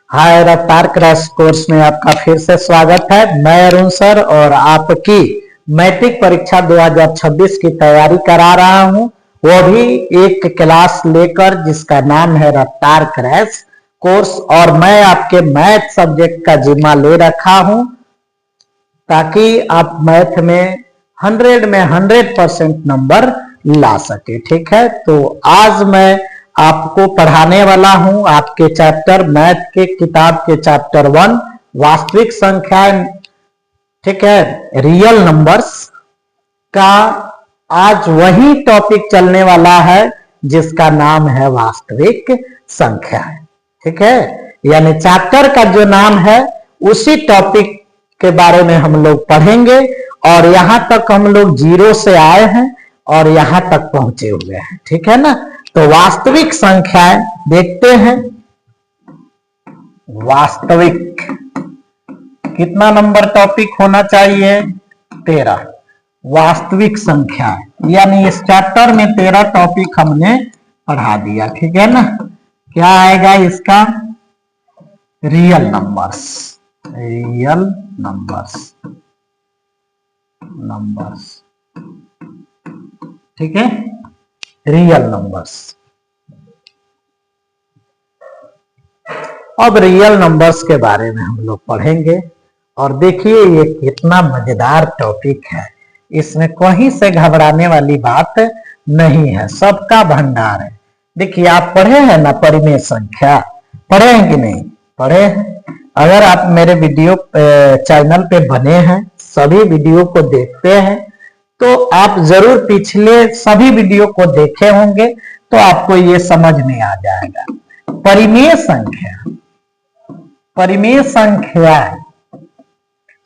हाय रफ्तार crash course में आपका फिर से स्वागत है। मैं अरुण सर और आपकी मैट्रिक परीक्षा 2026 की तैयारी करा रहा हूं, वो भी एक क्लास लेकर जिसका नाम है रफ्तार क्रैश कोर्स। और मैं आपके मैथ सब्जेक्ट का जिम्मा ले रखा हूं ताकि आप मैथ में 100 में 100% नंबर ला सके। ठीक है, तो आज मैं आपको पढ़ाने वाला हूं आपके चैप्टर मैथ के किताब के चैप्टर 1 वास्तविक संख्याएं, ठीक है, रियल नंबर्स का आज वही टॉपिक चलने वाला है जिसका नाम है वास्तविक संख्याएं। ठीक है, यानी चैप्टर का जो नाम है उसी टॉपिक के बारे में हम लोग पढ़ेंगे। और यहां तक हम लोग 0 से आए हैं और यहां तक पहुंचे हुए हैं। ठीक है ना, तो वास्तविक संख्याएं देखते हैं। वास्तविक कितना नंबर टॉपिक होना चाहिए? 13। वास्तविक संख्याएं यानी इस चैप्टर में 13 टॉपिक हमने पढ़ा दिया। ठीक है ना, क्या आएगा इसका? Real numbers. रियल नंबर्स ठीक है, रियल नंबर्स। अब रियल नंबर्स के बारे में हम लोग पढ़ेंगे। और देखिए ये कितना मजेदार टॉपिक है, इसमें कहीं से घबराने वाली बात नहीं है, सबका भंडार है। देखिए आप पढ़े हैं ना परिमेय संख्या, पढ़े हैं कि नहीं? पढ़े हैं। अगर आप मेरे वीडियो चैनल पे बने हैं, सभी वीडियो को देखते हैं, तो आप जरूर पिछले सभी वीडियो को देखे होंगे, तो आपको ये समझ में आ जाएगा। परिमेय संख्या, परिमेय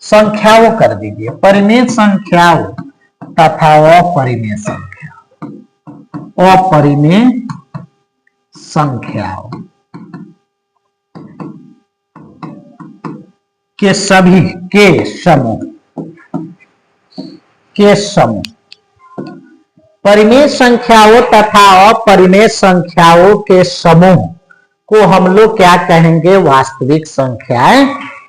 संख्याओं कर दीजिए, परिमेय संख्याओं तथा अपरिमेय संख्या, अपरिमेय संख्याओं के सभी के समूह, के समूह। परिमेय संख्याओं तथा अपरिमेय संख्याओं के समूह को हम लोग क्या कहेंगे? वास्तविक संख्याएं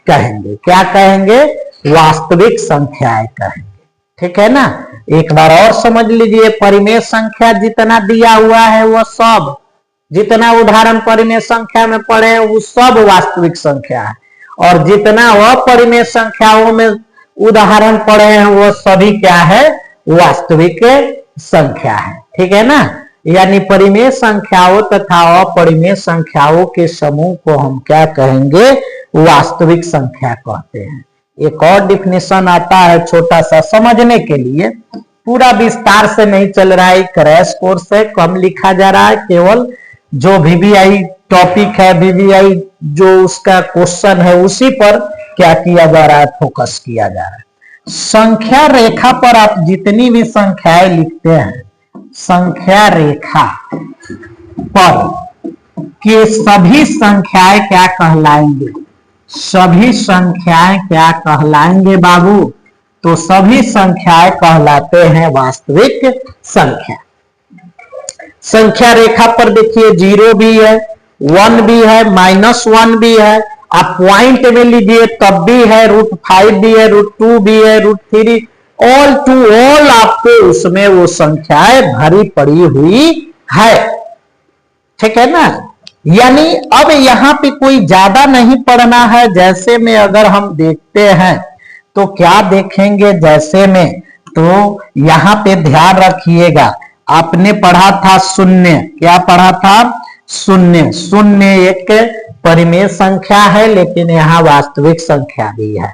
कहेंगे। क्या कहेंगे? वास्तविक संख्याएं कहेंगे। ठीक है ना, एक बार और समझ लीजिए। परिमेय संख्या जितना दिया हुआ है वो सब, जितना उदाहरण परिमेय संख्या में पढ़े वो सब वास्तविक संख्या है, और जितना अपरिमेय संख्याओं में उदाहरण पढ़े हैं वो सभी क्या है? वास्तविक संख्या है। ठीक है ना, यानी परिमेय संख्याओं तथा अपरिमेय संख्याओं के समूह को हम क्या कहेंगे? वास्तविक संख्या कहते हैं। एक और डिफिनेशन आता है छोटा सा समझने के लिए, पूरा विस्तार से नहीं चल रहा है, क्रैश कोर्स है, कम लिखा जा रहा है, केवल जो VVI टॉपिक है, VVI जो उसका क्वेश्चन है उसी पर क्या किया जा रहा है? फोकस किया जा रहा है। संख्या रेखा पर आप जितनी भी संख्याएं लिखते हैं, संख्या रेखा पर के सभी संख्याएं क्या कहलाएंगे? सभी संख्याएं क्या कहलाएंगे बाबू? तो सभी संख्याएं कहलाते हैं वास्तविक संख्या। संख्या रेखा पर देखिए 0 भी है, 1 भी है, -1 भी है, आप पॉइंट में लीजिए तब भी है, √5 भी है, √2 भी है, √3, ऑल टू ऑल आपको उसमें वो संख्याएं भरी पड़ी हुई है। ठीक है ना, यानी अब यहां पे कोई ज्यादा नहीं पढ़ना है। जैसे में अगर हम देखते हैं तो क्या देखेंगे? जैसे में तो यहां पे ध्यान रखिएगा, आपने पढ़ा था शून्य। क्या पढ़ा था? शून्य। शून्य एक परिमेय संख्या है, लेकिन यहाँ वास्तविक संख्या भी है।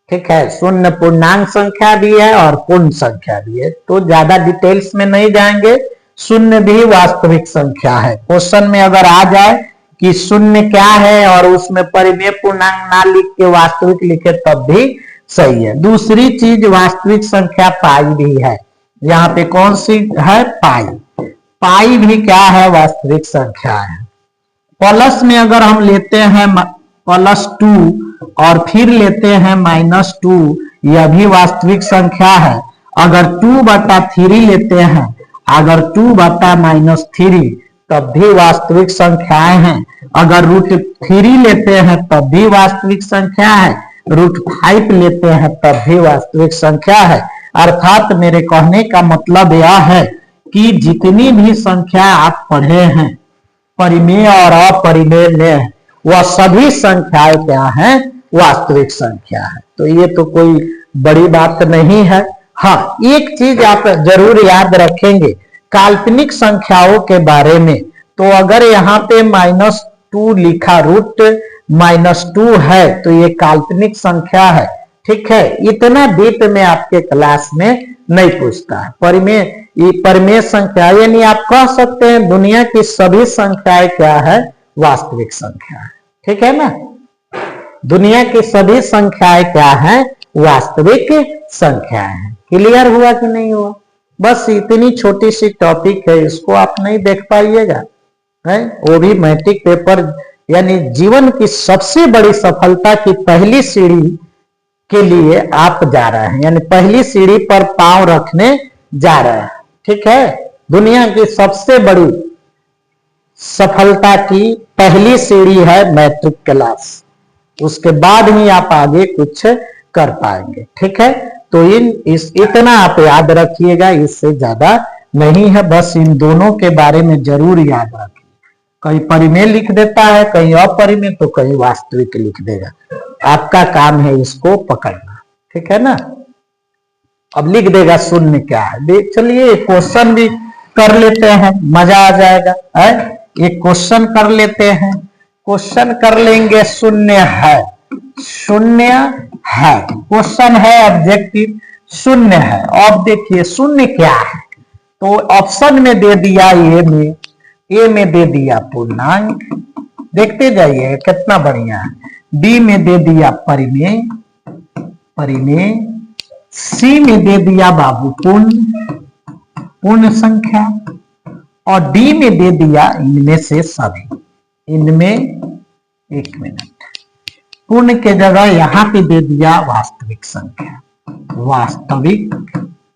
ठीक है, शून्य पूर्णांक संख्या भी है और पूर्ण संख्या भी है, तो ज्यादा डिटेल्स में नहीं जाएंगे। शून्य भी वास्तविक संख्या है। क्वेश्चन में अगर आ जाए कि शून्य क्या है और उसमें परिमेय पूर्णांक ना लिख के वास्तविक लिखे तब भी सही है। दूसरी चीज वास्तविक संख्या पाई भी है। यहाँ पे कौन सी है? पाई। पाई भी क्या है? वास्तविक संख्या है। प्लस में अगर हम लेते हैं +2 और फिर लेते हैं -2, यह भी वास्तविक संख्या है। अगर 2/3 लेते हैं, अगर 2/-3 तब भी वास्तविक संख्याएं हैं। अगर √3 लेते हैं तब भी वास्तविक संख्या है, √5 लेते हैं तब भी वास्तविक संख्या है। अर्थात मेरे कहने का मतलब यह है कि जितनी भी संख्या आप पढ़े हैं परिमेय और अपरिमेय में, वह सभी संख्याएं क्या है, वास्तविक संख्या है। तो ये तो कोई बड़ी बात नहीं है। हाँ, एक चीज आप जरूर याद रखेंगे काल्पनिक संख्याओं के बारे में। तो अगर यहाँ पे -2 लिखा, √-2 है तो ये काल्पनिक संख्या है। ठीक है, इतना डीप में आपके क्लास में नहीं पूछता है। परिमेय संख्या यानी आप कह सकते हैं दुनिया की सभी संख्याएं क्या है, वास्तविक संख्या है। ठीक है ना, दुनिया की सभी संख्याएं क्या है, वास्तविक संख्याएं हैं। क्लियर हुआ कि नहीं हुआ? बस इतनी छोटी सी टॉपिक है, इसको आप नहीं देख पाइएगा है, वो भी मैट्रिक पेपर यानी जीवन की सबसे बड़ी सफलता की पहली सीढ़ी के लिए आप जा रहे हैं, यानी पहली सीढ़ी पर पांव रखने जा रहे हैं। ठीक है, दुनिया की सबसे बड़ी सफलता की पहली सीढ़ी है मैट्रिक क्लास, उसके बाद ही आप आगे कुछ कर पाएंगे। ठीक है, तो इतना आप याद रखिएगा, इससे ज्यादा नहीं है। बस इन दोनों के बारे में जरूर याद रखिए। कहीं परिमेय लिख देता है, कहीं अपरिमेय, तो कहीं वास्तविक लिख देगा। आपका काम है इसको पकड़ना। ठीक है ना, अब लिख देगा शून्य क्या है। चलिए क्वेश्चन भी कर लेते हैं, मजा आ जाएगा। एक क्वेश्चन कर लेते हैं, क्वेश्चन कर लेंगे। शून्य है, शून्य है, क्वेश्चन है ऑब्जेक्टिव, शून्य है। अब देखिए शून्य क्या है, तो ऑप्शन में दे दिया ए में दे दिया पूर्णांक, देखते जाइए कितना बढ़िया है। बी में दे दिया परिमेय, सी में दे दिया बाबू पूर्ण संख्या, और डी में दे दिया इनमें से सभी। इनमें, एक मिनट, पूर्ण के जगह यहां पे दे दिया वास्तविक संख्या, वास्तविक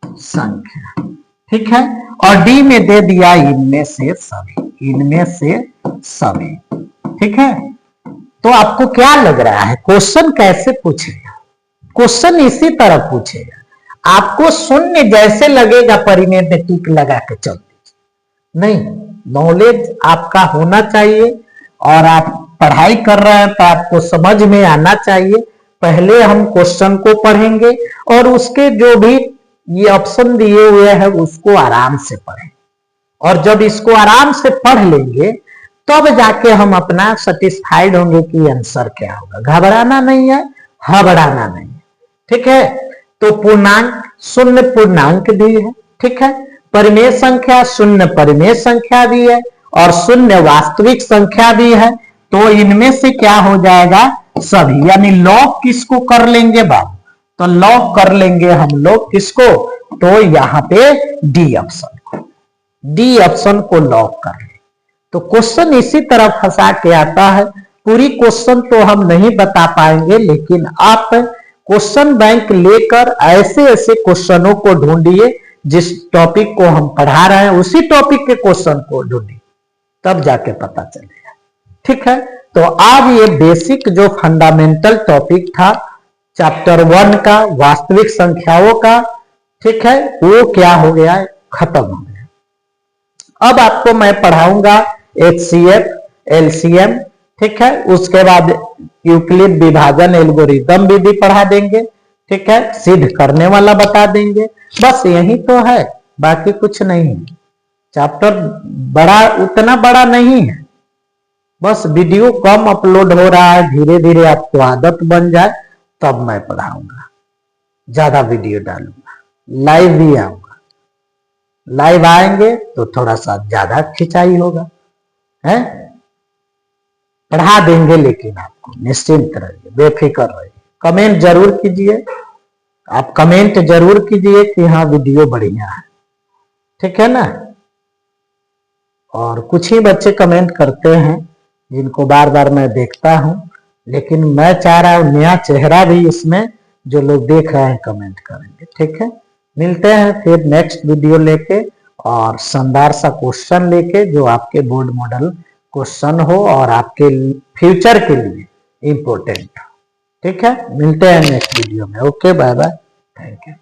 संख्या। ठीक है, और डी में दे दिया इनमें से सभी, इनमें से सभी। ठीक है, तो आपको क्या लग रहा है क्वेश्चन कैसे पूछेगा? क्वेश्चन इसी तरह पूछेगा। आपको शून्य जैसे लगेगा परिमेय में टिक लगा के चल दीजिए, नहीं, नॉलेज आपका होना चाहिए और आप पढ़ाई कर रहे हैं तो आपको समझ में आना चाहिए। पहले हम क्वेश्चन को पढ़ेंगे और उसके जो भी ये ऑप्शन दिए हुए हैं उसको आराम से पढ़ें, और जब इसको आराम से पढ़ लेंगे तब जाके हम अपना सेटिस्फाइड होंगे कि आंसर क्या होगा। घबराना नहीं है, हबड़ाना नहीं है। ठीक है, तो पूर्णांक, शून्य पूर्णांक भी है। ठीक है, परिमेय संख्या, शून्य परिमेय संख्या भी है, और शून्य वास्तविक संख्या भी है। तो इनमें से क्या हो जाएगा, सभी। यानी लॉग किसको कर लेंगे बाबू, तो लॉग कर लेंगे हम लोग किसको, तो यहाँ पे डी ऑप्शन को, डी ऑप्शन को लॉग कर लेंगे। तो क्वेश्चन इसी तरह फंसा के आता है। पूरी क्वेश्चन तो हम नहीं बता पाएंगे, लेकिन आप क्वेश्चन बैंक लेकर ऐसे ऐसे क्वेश्चनों को ढूंढिए, जिस टॉपिक को हम पढ़ा रहे हैं उसी टॉपिक के क्वेश्चन को ढूंढिए, तब जाके पता चलेगा। ठीक है, तो आज ये बेसिक जो फंडामेंटल टॉपिक था चैप्टर 1 का, वास्तविक संख्याओं का, ठीक है, वो क्या हो गया है, खत्म हो गया। अब आपको मैं पढ़ाऊंगा HCF, LCM, ठीक है, उसके बाद यूक्लिड विभाजन एल्गोरिदम भी पढ़ा देंगे। ठीक है, सिद्ध करने वाला बता देंगे। बस यही तो है, बाकी कुछ नहीं। चैप्टर बड़ा, उतना बड़ा नहीं है, बस वीडियो कम अपलोड हो रहा है। धीरे धीरे आपको आदत बन जाए तब मैं पढ़ाऊंगा, ज्यादा वीडियो डालूंगा, लाइव भी आऊंगा। लाइव आएंगे तो थोड़ा सा ज्यादा खिंचाई होगा, है, पढ़ा देंगे, लेकिन आपको निश्चिंत रहिए, बेफिक्र रहिए। कमेंट जरूर कीजिए, आप कमेंट जरूर कीजिए कि हाँ वीडियो बढ़िया है। ठीक है ना, और कुछ ही बच्चे कमेंट करते हैं जिनको बार बार मैं देखता हूं, लेकिन मैं चाह रहा हूं नया चेहरा भी इसमें जो लोग देख रहे हैं कमेंट करेंगे। ठीक है, मिलते हैं फिर नेक्स्ट वीडियो लेके और शानदार सा क्वेश्चन लेके जो आपके बोर्ड मॉडल क्वेश्चन हो और आपके फ्यूचर के लिए इंपॉर्टेंट हो। ठीक है, मिलते हैं नेक्स्ट वीडियो में। Okay, bye bye, thank you.